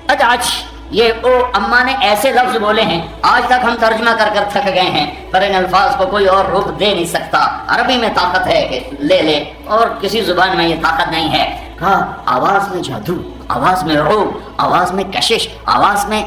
ادعج. یہ او اما نے ایسے لفظ بولے ہیں آج تک ہم ترجمہ کر تھک گئے ہیں، پر ان الفاظ کو کوئی اور روپ دے نہیں سکتا. عربی میں طاقت ہے کہ لے اور کسی زبان میں یہ طاقت نہیں ہے. کہا آواز میں جادو، آواز میں روب، آواز میں کشش، آواز میں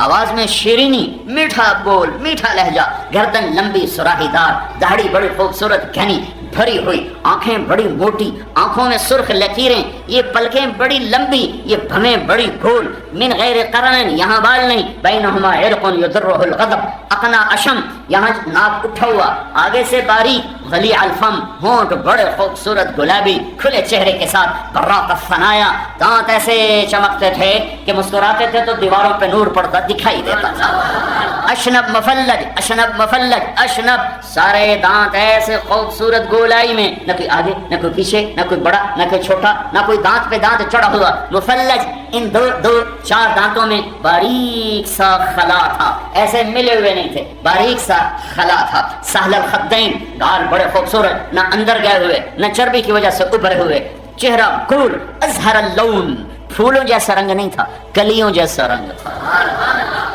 آواز میں شیرینی، میٹھا بول، میٹھا لہجہ، گردن لمبی سراہی دار، داڑھی بڑی خوبصورت گھنی بھری ہوئی، آنکھیں بڑی موٹی، آنکھوں میں سرخ لکیریں، یہ پلکیں بڑی لمبی، یہ بھویں بڑی گول، من غیر قرن، یہاں بال نہیں، بینہما عرق یضرہ الغضب، اقنا اشم، یہاں ناک اٹھا ہوا، آگے سے باریک، غلیظ الفم، ہونٹ بڑے خوبصورت گلابی کھلے چہرے کے ساتھ، براق الثنایا، دانت ایسے چمکتے تھے کہ مسکراتے تھے تو دیواروں پہ نور پڑتا دکھائی دیتا تھا، اشنب مفلج، اشنب مفلج، اشنب، سارے دانت ایسے خوبصورت گولائی میں، نہ کوئی آگے نہ کوئی پیچھے، نہ کوئی بڑا نہ کوئی چھوٹا، نہ کوئی دانت پہ دانت چڑھا ہوا، مفلج، ان دو چار دانتوں میں باریک سا خلا تھا، ایسے ملے ہوئے نہیں تھے، باریک سا خلا تھا، سہل الخدین، گال بڑے خوبصورت، نہ اندر گئے ہوئے نہ چربی کی وجہ سے ابھرے ہوئے، چہرہ گول، ازہر اللون، پھولوں جیسا رنگ نہیں تھا، کلیوں جیسا رنگ تھا،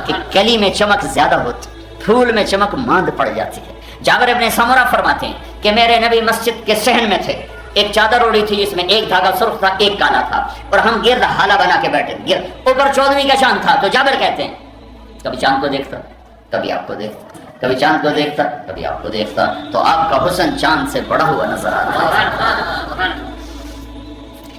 کہ کلی میں چمک زیادہ ہوتی، پھول میں چمک ماند پڑ جاتی ہے۔ جابر ابن سمرہ فرماتے ہیں کہ میرے نبی مسجد کے صحن میں تھے، ایک چادر اوڑی تھی جس میں ایک دھاگا سرخ تھا ایک کالا تھا، اور ہم گرد حالہ بنا کے بیٹھے، گرد اوپر 14ویں کا چاند تھا، تو جابر کہتے ہیں کبھی چاند کو دیکھتا کبھی آپ کو دیکھتا، کبھی چاند کو دیکھتا کبھی آپ کو دیکھتا، تو آپ کا حسن چاند سے بڑا ہوا نظر آتا۔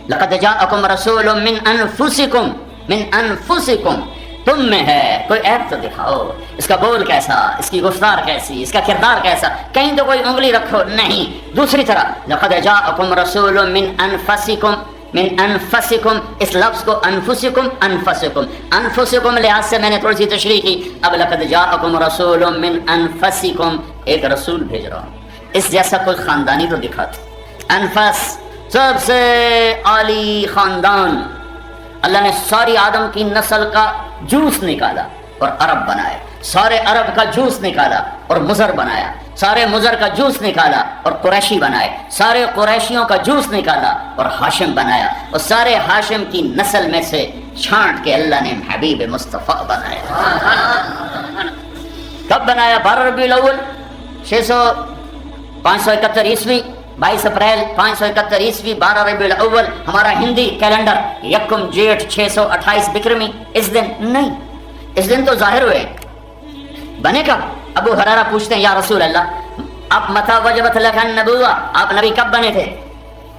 لقد جاءکم رسول من انفسکم، من انفسکم، تم میں ہے، کوئی عیب تو دکھاؤ، اس کا بول کیسا، اس کی گفتار کیسی، اس کا کردار کیسا، کہیں تو کوئی انگلی رکھو، نہیں۔ دوسری طرح لقد جاءکم رسول من انفسکم، من انفسکم، اس لفظ کو انفسکم، انفسکم، انفسکم لحاظ سے میں نے تھوڑی سی تشریح کی، اب لقد جاءکم رسول من انفسکم، ایک رسول بھیج رہا ہوں، اس جیسا کوئی خاندانی تو دکھاتے، انفس سب سے عالی خاندان، اللہ نے ساری آدم کی نسل کا جوس نکالا اور عرب بنائے، سارے عرب کا جوس نکالا اور مضر بنایا، سارے مضر کا جوس نکالا اور قریشی بنائے، سارے قریشیوں کا جوس نکالا اور ہاشم بنایا، اور سارے ہاشم کی نسل میں سے چھانٹ کے اللہ نے حبیب مصطفیٰ بنایا۔ کب بنایا؟ 12 ربیع الاول 571 عیسوی، 22 اپریل 571 عیسوی، 12 ربیع الاول ہمارا ہندی کیلنڈر، یکم جیٹھ 628 بکرمی، اس دن نہیں، اس دن تو ظاہر ہوئے، بنے کب؟ ابو ہریرہ پوچھتے ہیں یا رسول اللہ آپ متی وجبت لک النبوہ، آپ نبی کب بنے تھے؟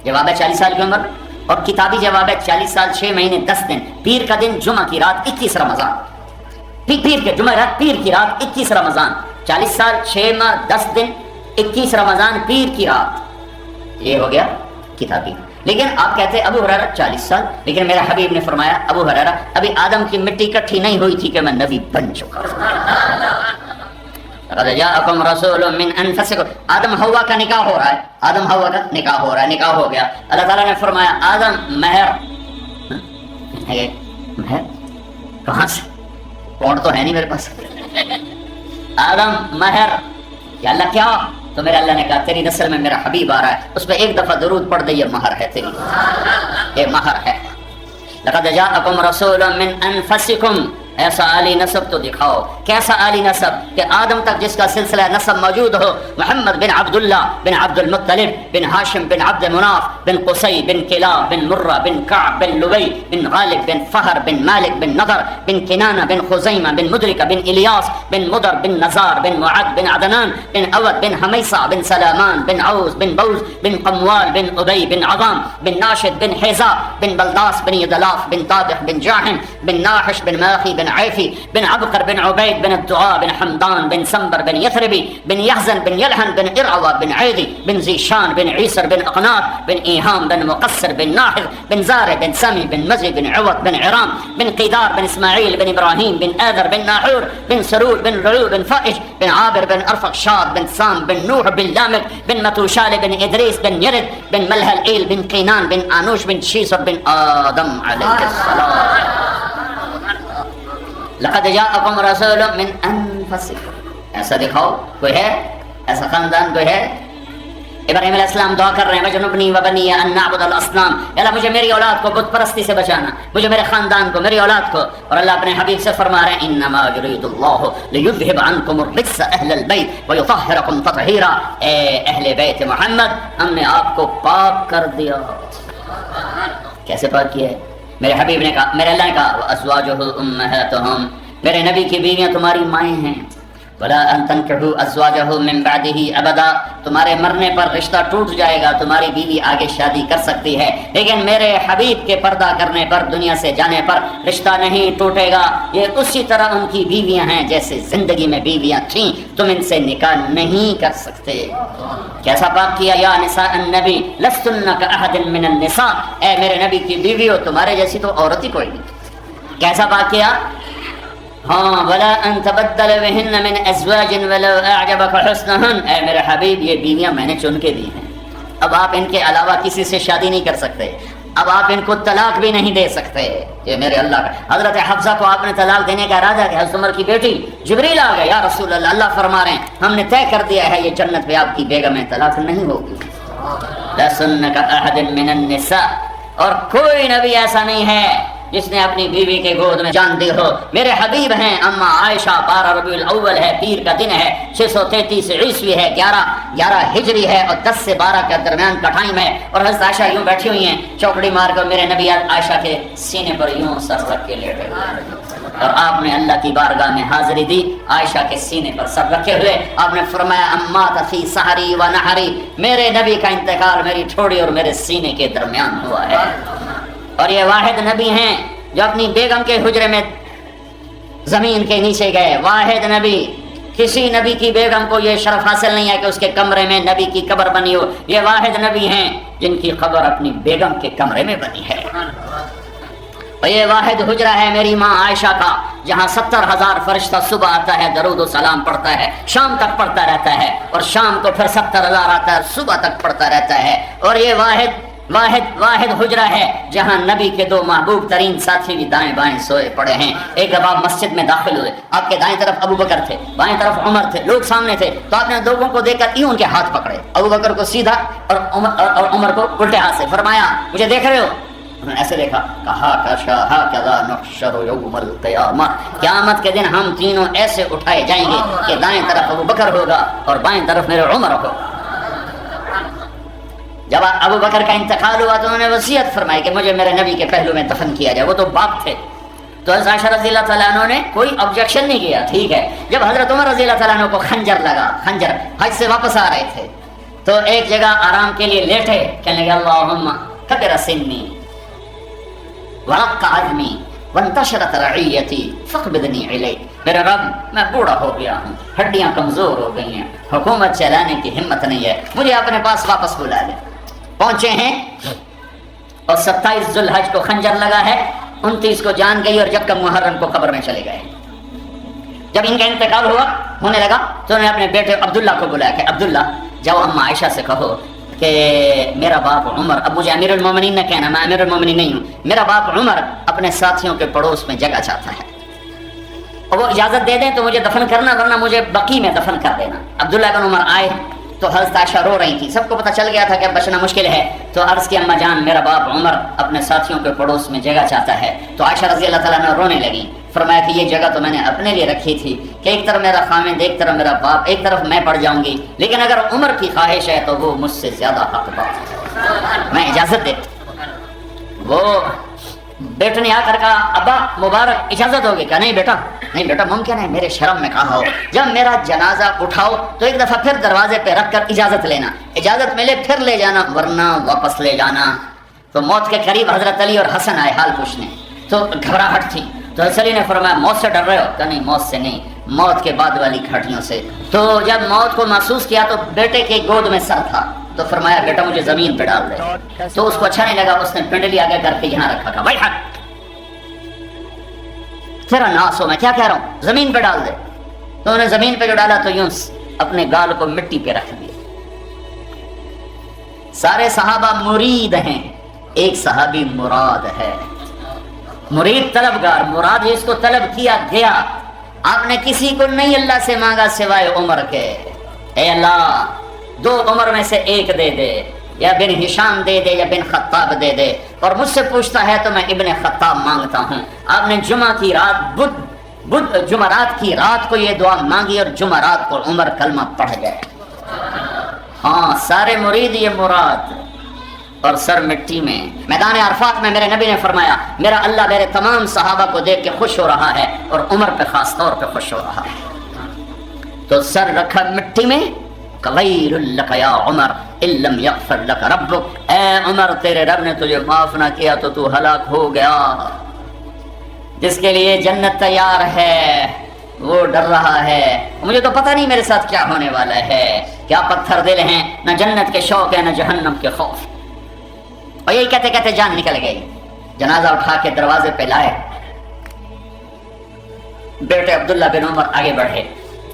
جواب ہے 40 سال کی عمر، اور کتابی جواب ہے 40 سال 6 مہینے 10 دن، پیر کا دن جمعہ کی رات 21 رمضان، پیر کے جمعہ رات، پیر کی رات 21 رمضان، 40 سال 6 ماہ 10 دن 21 رمضان پیر کی رات، یہ ہو گیا کتابی۔ لیکن آپ کہتے ابو ہریرہ 40 سال، لیکن میرا حبیب نے فرمایا ابو ہریرہ ابھی آدم کی مٹی اکٹھی نہیں ہوئی تھی کہ میں نبی بن چکا۔ لقد جاءکم رسول من انفسکم، آدم حوا کا نکاح ہو رہا ہے، آدم حوا کا نکاح ہو رہا ہے، نکاح ہو گیا، اللہ تعالیٰ نے فرمایا آدم مہر ہے، مہر کہاں سے؟ پونڈ تو ہے نہیں میرے پاس، آدم مہر، یا اللہ کیا؟ تو میرے اللہ نے کہا تیری نسل میں میرا حبیب آ رہا ہے، اس پہ ایک دفعہ درود پڑھ دے، یہ مہر ہے تیری، یہ مہر ہے۔ لقد جاءکم رسول من انفسکم، ایسا عالی نسب تو دکھاؤ، کیسا عالی نسب کہ آدم تک جس کا سلسلہ نسب موجود ہو، محمد بن عبداللہ بن عبد المطلب بن ہاشم بن عبد مناف بن قصی بن کلاب بن مرہ بن کعب بن لبی بن غالب بن فہر بن مالک بن نضر بن کنانہ بن خزیمہ بن مدرکہ بن الیاس بن مدر بن نزار بن معد بن عدنان بن اود بن حمیصہ بن سلامان بن عوز بن بوز بن قموال بن ابی بن عظام بن ناشد بن حیزا بن بلداس بن یدلاف بن طابخ بن جاحم بن ناحش بن ماخی بن عیفی بن عبقر بن عبید بن الدعاء بن حمدان بن سنبر بن یثربی بن یحزن بن یلحن بن ارعوى بن عیدی بن زیشان بن عیسر بن اقناط بن ایہام بن مقصر بن ناحر بن زارع بن سمی بن مزی بن عوض بن عرام بن قیدار بن اسماعیل بن ابراہیم بن آذر بن ناحور بن سرور بن رعو بن فائش بن عابر بن ارفقشاد بن سام بن نوح بن لامک بن متوشال بن ادریس بن یرد بن ملہل ایل بن قینان بن آنوش بن شیسر بن آدم علیہ السلام۔ لقد جاءکم رسول من انفسکم، ایسا دکھاؤ، کوئی ہے ایسا خاندان، کوئی ہے؟ ابراہیم علیہ السلام دعا کر رہے ہیں وجنبنی وبنی ان نعبد الاصنام، اللہ مجھے میری اولاد کو بت پرستی سے بچانا، مجھے میرے خاندان کو، میری اولاد کو۔ اور اللہ اپنے حبیب سے فرما رہے ہیں انما یرید اللہ لیذھب عنکم الرجس اہل البیت ویطہرکم تطہیرا، اے اہل بیت محمد ہم نے آپ کو پاک کر دیا۔ کیسے پاک کیا ہے؟ میرے حبیب نے کہا، میرے اللہ نے کہا وازواجہ امہاتہم، میرے نبی کی بیویاں تمہاری مائیں ہیں. ولا ان تنكحوا ازواجه من بعده ابدا، تمہارے مرنے پر رشتہ ٹوٹ جائے گا، تمہاری بیوی آگے شادی کر سکتی ہے، لیکن میرے حبیب کے پردہ کرنے پر، دنیا سے جانے پر رشتہ نہیں ٹوٹے گا. یہ اسی طرح ان کی بیویاں ہیں جیسے زندگی میں بیویاں تھیں، تم ان سے نکاح نہیں کر سکتے. کیسا بات کیا؟ یا نساء النبی لستن کاحد من النساء، اے میرے نبی کی بیویوں تمہارے جیسی تو عورت ہی کوئی نہیں. کیسا بات کیا؟ ہاں، ولا ان تبدل بهن من ازواج ولو اعجبك حسنهن، اے میرے حبیب یہ بیویاں میں نے چن کے دی ہیں، اب آپ ان کے علاوہ کسی سے شادی نہیں کر سکتے، اب آپ ان کو طلاق بھی نہیں دے سکتے. یہ میرے اللہ کا. حضرت حفصہ کو آپ نے طلاق دینے کا ارادہ کیا، حضرت عمر کی بیٹی جبریل آ گئے، یا رسول اللہ، اللہ فرما رہے ہیں ہم نے طے کر دیا ہے یہ جنت میں آپ کی بیگم ہے، طلاق نہیں ہوگی. لسن کاحد من النساء، اور کوئی نبی ایسا نہیں ہے جس نے اپنی بیوی کے گود میں جان دی ہو. میرے حبیب ہیں اما عائشہ. 12 ربیع الاول ہے، پیر کا دن ہے، 633 عیسوی ہے، 11 ہجری ہے، اور 10 سے 12 کے درمیان کا ٹائم ہے. اور حضرت عائشہ یوں بیٹھی ہوئی ہیں چوکڑی مار کر، میرے نبی عائشہ کے سینے پر یوں سر رکھ کے لیٹے ہوئے، اور آپ نے اللہ کی بارگاہ میں حاضری دی عائشہ کے سینے پر سر رکھے ہوئے. آپ نے فرمایا اما تفی سحری و نحری، میرے نبی کا انتقال میری ٹھوڑی اور میرے سینے کے درمیان ہوا ہے. اور یہ واحد نبی ہیں جو اپنی بیگم کے حجرے میں زمین کے نیچے گئے. واحد نبی، کسی نبی کی بیگم کو یہ شرف حاصل نہیں ہے کہ اس کے کمرے میں نبی کی قبر بنی ہو. یہ واحد نبی ہیں جن کی قبر اپنی بیگم کے کمرے میں بنی ہے. اور یہ واحد حجرہ ہے میری ماں عائشہ کا، جہاں 70,000 فرشتہ صبح آتا ہے، درود و سلام پڑھتا ہے، شام تک پڑھتا رہتا ہے، اور شام کو پھر 70,000 آتا ہے، صبح تک پڑھتا رہتا ہے. اور یہ واحد حجرہ ہے جہاں نبی کے 2 محبوب ترین ساتھی بھی دائیں بائیں سوئے پڑے ہیں. ایک دفعہ آپ مسجد میں داخل ہوئے، آپ کے دائیں طرف ابو بکر تھے، بائیں طرف عمر تھے، لوگ سامنے تھے، تو آپ نے لوگوں کو دیکھ کر یوں ان کے ہاتھ پکڑے، ابو بکر کو سیدھا اور عمر کو الٹے ہاتھ سے. فرمایا مجھے دیکھ رہے ہو؟ انہوں نے ایسے دیکھا، کہا ہاکذا نحشر یوم القیامہ، قیامت کے دن ہم تینوں ایسے اٹھائے جائیں گے کہ دائیں طرف ابو بکر ہوگا اور بائیں طرف میرے عمر ہوگا. جب ابو بکر کا انتقال ہوا تو انہوں نے وصیت فرمائی کہ مجھے میرے نبی کے پہلو میں دفن کیا جائے. وہ تو باپ تھے. تو حضرت عائشہ رضی اللہ تعالیٰ عنہ نے کوئی آبجیکشن نہیں کیا، ٹھیک ہے. جب حضرت عمر رضی اللہ تعالیٰ عنہ کو خنجر لگا، خنجر حج سے واپس آ رہے تھے، تو ایک جگہ آرام کے لیے لیٹے، کہنے لگے اللہم کبر سنی ورق عظمی وانتشرت رعیتی فاقبضنی الیک. میرے رب میں بوڑھا ہو گیا ہوں، ہڈیاں کمزور ہو گئی ہیں، حکومت چلانے کی ہمت نہیں ہے، مجھے اپنے پاس واپس بلا لے. پہنچے ہیں اور 27 ذوالحج کو خنجر لگا ہے، 29 کو جان گئی، اور جب کا محرم کو قبر میں چلے گئے. جب ان کا انتقال ہونے لگا تو انہوں نے اپنے بیٹے عبداللہ کو بلایا کہ عبداللہ جاؤ اما عائشہ سے کہو کہ میرا باپ عمر، اب مجھے امیر المومنین نہ کہنا، میں امیر المومنین نہیں ہوں، میرا باپ عمر اپنے ساتھیوں کے پڑوس میں جگہ چاہتا ہے، اور وہ اجازت دے دیں تو مجھے دفن کرنا، ورنہ مجھے بقی میں دفن کر دینا. عبداللہ بن عمر آئے تو حضرت عائشہ رو رہی تھی، سب کو پتہ چل گیا تھا کہ اب بچنا مشکل ہے. تو عرض کی اما جان میرا باپ عمر اپنے ساتھیوں کے پڑوس میں جگہ چاہتا ہے. تو عائشہ رضی اللہ تعالیٰ عنہ رونے لگی. فرمایا کہ یہ جگہ تو میں نے اپنے لیے رکھی تھی کہ ایک طرف میرا خامد، ایک طرف میرا باپ، ایک طرف میں پڑ جاؤں گی، لیکن اگر عمر کی خواہش ہے تو وہ مجھ سے زیادہ حقدار ہے، میں اجازت دے. وہ بیٹے نے آ کر کہا ابا مبارک اجازت ہوگی؟ کہا نہیں بیٹا، نہیں بیٹا ممکن ہے، میرے شرم میں کہا ہو، جب میرا جنازہ اٹھاؤ تو ایک دفعہ پھر دروازے پہ رکھ کر اجازت لینا، اجازت ملے پھر لے جانا، ورنہ واپس لے جانا. تو موت کے قریب حضرت علی اور حسن آئے حال پوچھنے، تو گھبراہٹ تھی. تو حضرت علی نے فرمایا موت سے ڈر رہے ہو؟ کہا نہیں موت سے نہیں، موت کے بعد والی گھاٹیوں سے. تو جب موت کو محسوس کیا تو بیٹے کے گود میں سر تھا، تو فرمایا بیٹا مجھے زمین پہ ڈال دے. تو اس کو اچھا نہیں لگا، اس نے پنڈلی آگے کر کے یہاں رکھا. کہا بھائی ہٹ، تیرا ناس ہو، میں کیا کہہ رہا ہوں، زمین پہ ڈال دے. تو انہوں نے زمین پہ جو ڈالا تو یوں اپنے گال کو مٹی پہ رکھ دیا. سارے صحابہ مرید ہیں، ایک صحابی مراد ہے. مرید طلبگار، مراد جس کو طلب کیا گیا. آپ نے کسی کو نہیں اللہ سے مانگا سوائے عمر کے، اے اللہ 2 عمر میں سے ایک دے دے، یا بن ہشام دے دے یا بن خطاب دے دے. اور مجھ سے پوچھتا ہے تو میں ابن خطاب مانگتا ہوں. آپ نے جمعہ کی رات جمعرات کی رات کو یہ دعا مانگی اور جمعرات کو عمر کلمہ پڑھ گئے. ہاں سارے مرید یہ مراد. اور سر مٹی میں. میدان عرفات میں میرے نبی نے فرمایا میرا اللہ میرے تمام صحابہ کو دیکھ کے خوش ہو رہا ہے اور عمر پہ خاص طور پہ خوش ہو رہا ہے. تو سر رکھا مٹی میں. وَيْلٌ لَكَ يَا عُمَرْ إِن لَّمْ يَغْفِرْ لَكَ رَبُّكَ، اے عمر تیرے رب نے تجھے معاف نہ کیا تو تو ہلاک ہو گیا. جس کے لیے جنت تیار ہے وہ ڈر رہا ہے مجھے تو پتہ نہیں میرے ساتھ کیا ہونے والا ہے. کیا پتھر دل ہیں، نہ جنت کے شوق ہے نہ جہنم کے خوف. اور یہی کہتے کہتے جان نکل گئی. جنازہ اٹھا کے دروازے پہ لائے. بیٹے عبداللہ بن عمر آگے بڑھے.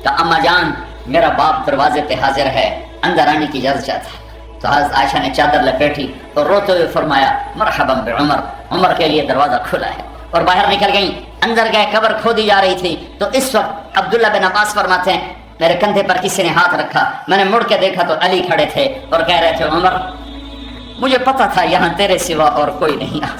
کہا اما جان میرا باپ دروازے پہ حاضر ہے، اندر آنے کی اجازت چاہتا ہے. تو حضرت عائشہ نے چادر لپیٹی اور روتے ہوئے فرمایا مرحبا بعمر، عمر کے لیے دروازہ کھلا ہے. اور باہر نکل گئیں. اندر گئے، قبر کھودی جا رہی تھی. تو اس وقت عبداللہ بن عباس فرماتے ہیں میرے کندھے پر کسی نے ہاتھ رکھا. میں نے مڑ کے دیکھا تو علی کھڑے تھے اور کہہ رہے تھے عمر مجھے پتا تھا یہاں تیرے سوا اور کوئی نہیں آ.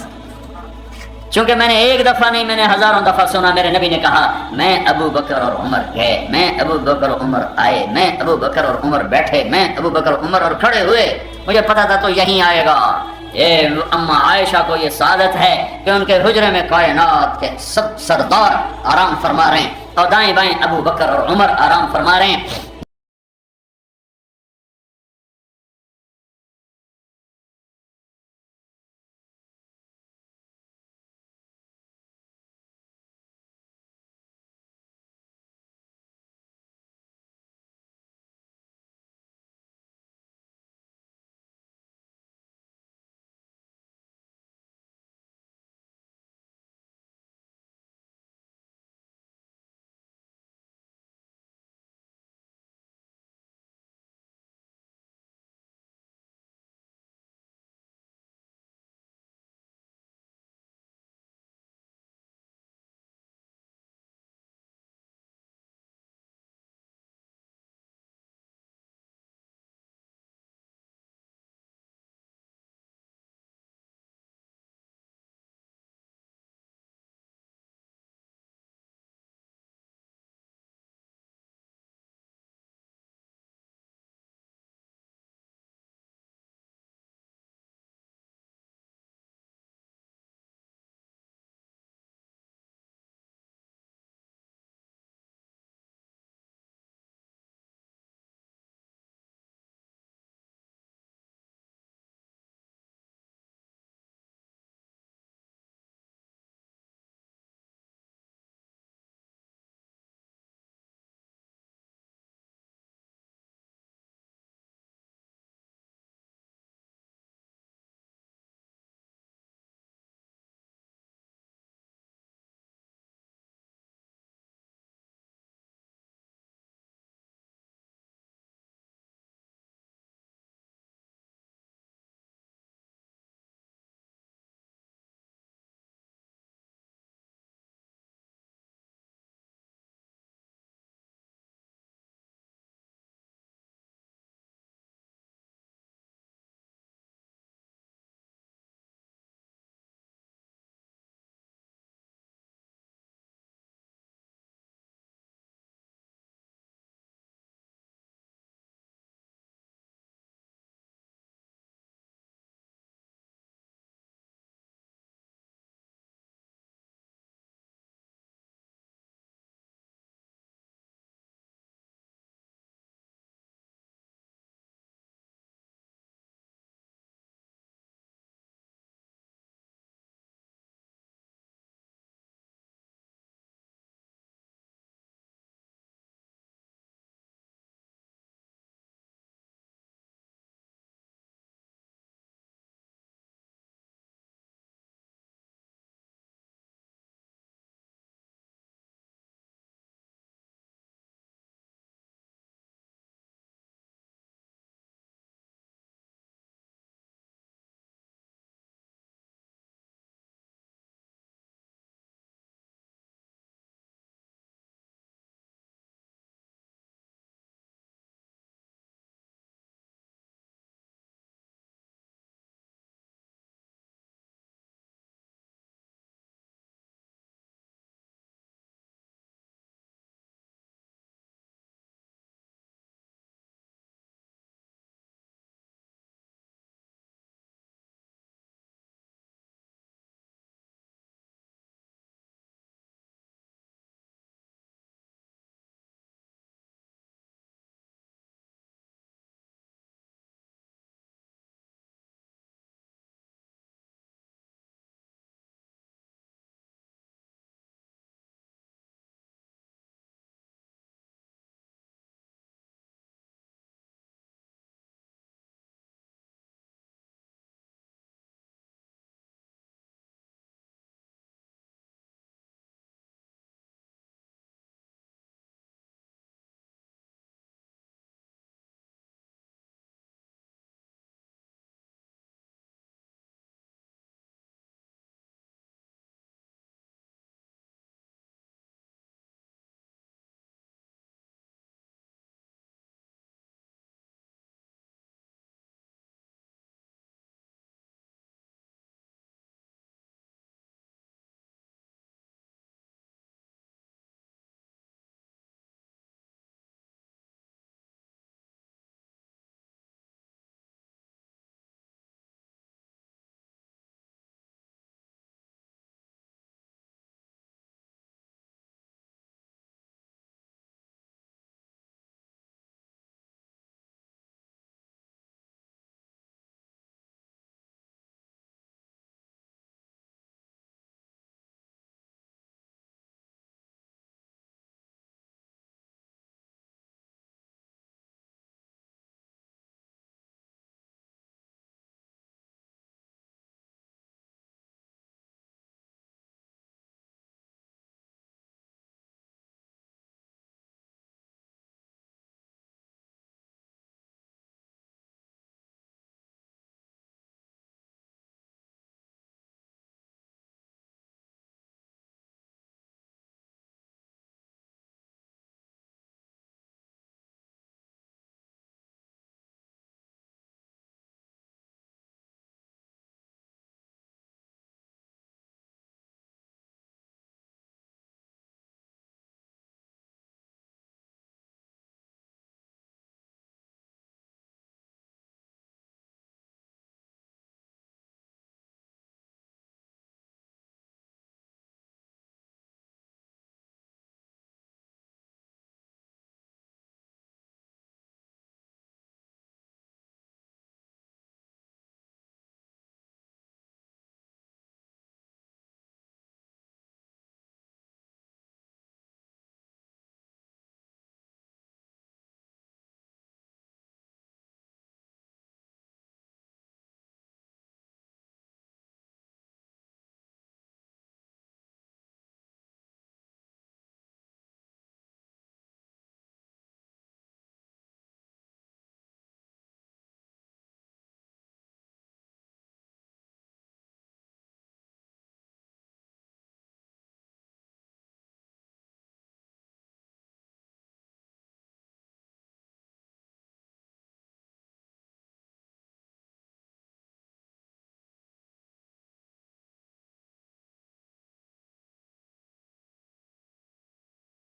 چونکہ میں نے ایک دفعہ نہیں میں نے ہزاروں دفعہ سنا میرے نبی نے کہا میں ابو بکر اور عمر گئے، میں ابو بکر اور عمر آئے، میں ابو بکر اور عمر بیٹھے، میں ابو بکر عمر اور کھڑے ہوئے. مجھے پتا تھا تو یہیں آئے گا. اما عائشہ کو یہ سعادت ہے کہ ان کے حجرے میں کائنات کے سب سردار آرام فرما رہے ہیں اور دائیں بائیں ابو بکر اور عمر آرام فرما رہے ہیں.